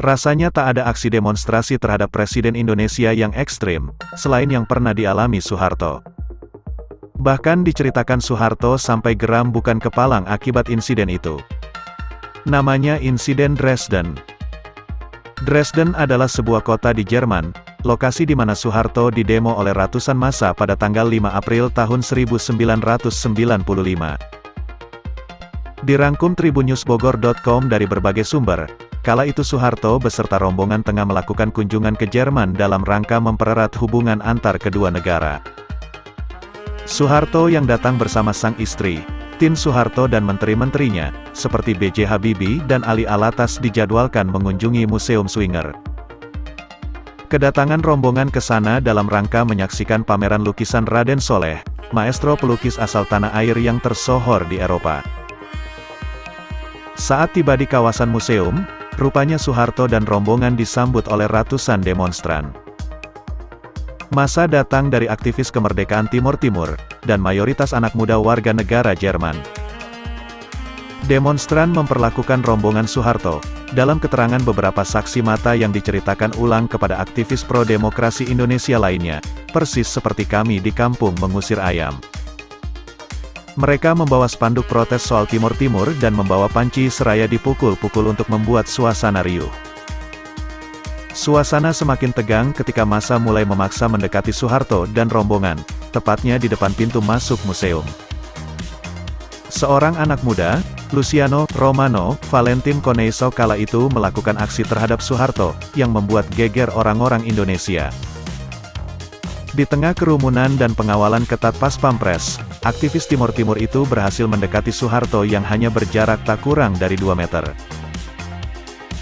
Rasanya tak ada aksi demonstrasi terhadap Presiden Indonesia yang ekstrim, selain yang pernah dialami Soeharto. Bahkan diceritakan Soeharto sampai geram bukan kepalang akibat insiden itu. Namanya insiden Dresden. Dresden adalah sebuah kota di Jerman, lokasi di mana Soeharto didemo oleh ratusan massa pada tanggal 5 April tahun 1995. Dirangkum tribunnews.bogor.com dari berbagai sumber, kala itu Soeharto beserta rombongan tengah melakukan kunjungan ke Jerman dalam rangka mempererat hubungan antar kedua negara. Soeharto yang datang bersama sang istri, Tien Soeharto dan menteri-menterinya, seperti B.J. Habibie dan Ali Alatas dijadwalkan mengunjungi Museum Swinger. Kedatangan rombongan ke sana dalam rangka menyaksikan pameran lukisan Raden Soleh, maestro pelukis asal tanah air yang tersohor di Eropa. Saat tiba di kawasan museum, rupanya Soeharto dan rombongan disambut oleh ratusan demonstran. Massa datang dari aktivis kemerdekaan Timur Timur, dan mayoritas anak muda warga negara Jerman. Demonstran memperlakukan rombongan Soeharto, dalam keterangan beberapa saksi mata yang diceritakan ulang kepada aktivis pro-demokrasi Indonesia lainnya, persis seperti kami di kampung mengusir ayam. Mereka membawa spanduk protes soal Timur Timur dan membawa panci seraya dipukul-pukul untuk membuat suasana riuh. Suasana semakin tegang ketika massa mulai memaksa mendekati Soeharto dan rombongan, tepatnya di depan pintu masuk museum. Seorang anak muda, Luciano Romano Valentin Coneiso kala itu melakukan aksi terhadap Soeharto, yang membuat geger orang-orang Indonesia. Di tengah kerumunan dan pengawalan ketat Pas Pampres, aktivis Timur Timur itu berhasil mendekati Soeharto yang hanya berjarak tak kurang dari 2 meter.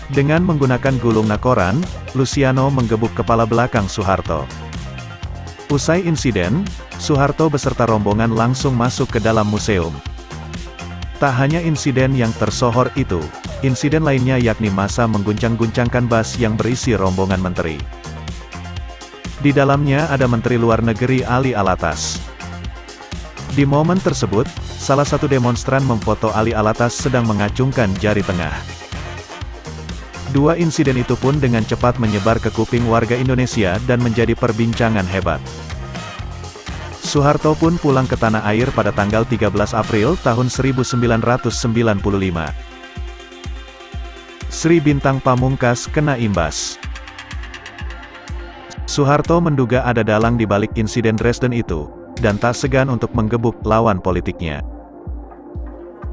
Dengan menggunakan gulung nakoran, Luciano menggebuk kepala belakang Soeharto. Usai insiden, Soeharto beserta rombongan langsung masuk ke dalam museum. Tak hanya insiden yang tersohor itu, insiden lainnya yakni massa mengguncang-guncangkan bas yang berisi rombongan menteri. Di dalamnya ada Menteri Luar Negeri Ali Alatas. Di momen tersebut, salah satu demonstran memfoto Ali Alatas sedang mengacungkan jari tengah. Dua insiden itu pun dengan cepat menyebar ke kuping warga Indonesia dan menjadi perbincangan hebat. Soeharto pun pulang ke tanah air pada tanggal 13 April tahun 1995. Sri Bintang Pamungkas kena imbas. Soeharto menduga ada dalang di balik insiden Dresden itu, dan tak segan untuk menggebuk lawan politiknya.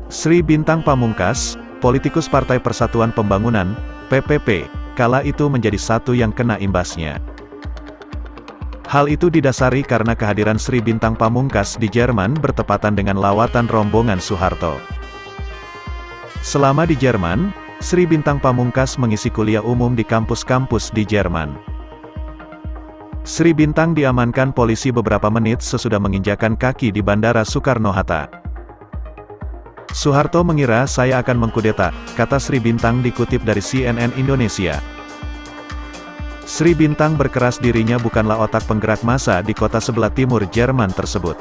Sri Bintang Pamungkas, politikus Partai Persatuan Pembangunan, PPP, kala itu menjadi satu yang kena imbasnya. Hal itu didasari karena kehadiran Sri Bintang Pamungkas di Jerman bertepatan dengan lawatan rombongan Soeharto. Selama di Jerman, Sri Bintang Pamungkas mengisi kuliah umum di kampus-kampus di Jerman. Sri Bintang diamankan polisi beberapa menit sesudah menginjakan kaki di Bandara Soekarno-Hatta. Soeharto mengira saya akan mengkudeta, kata Sri Bintang dikutip dari CNN Indonesia. Sri Bintang berkeras dirinya bukanlah otak penggerak massa di kota sebelah timur Jerman tersebut.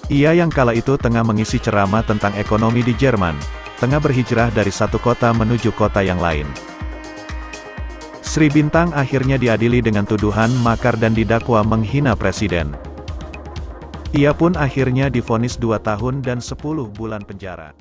Ia yang kala itu tengah mengisi ceramah tentang ekonomi di Jerman, tengah berhijrah dari satu kota menuju kota yang lain. Sri Bintang akhirnya diadili dengan tuduhan makar dan didakwa menghina presiden. Ia pun akhirnya divonis 2 tahun dan 10 bulan penjara.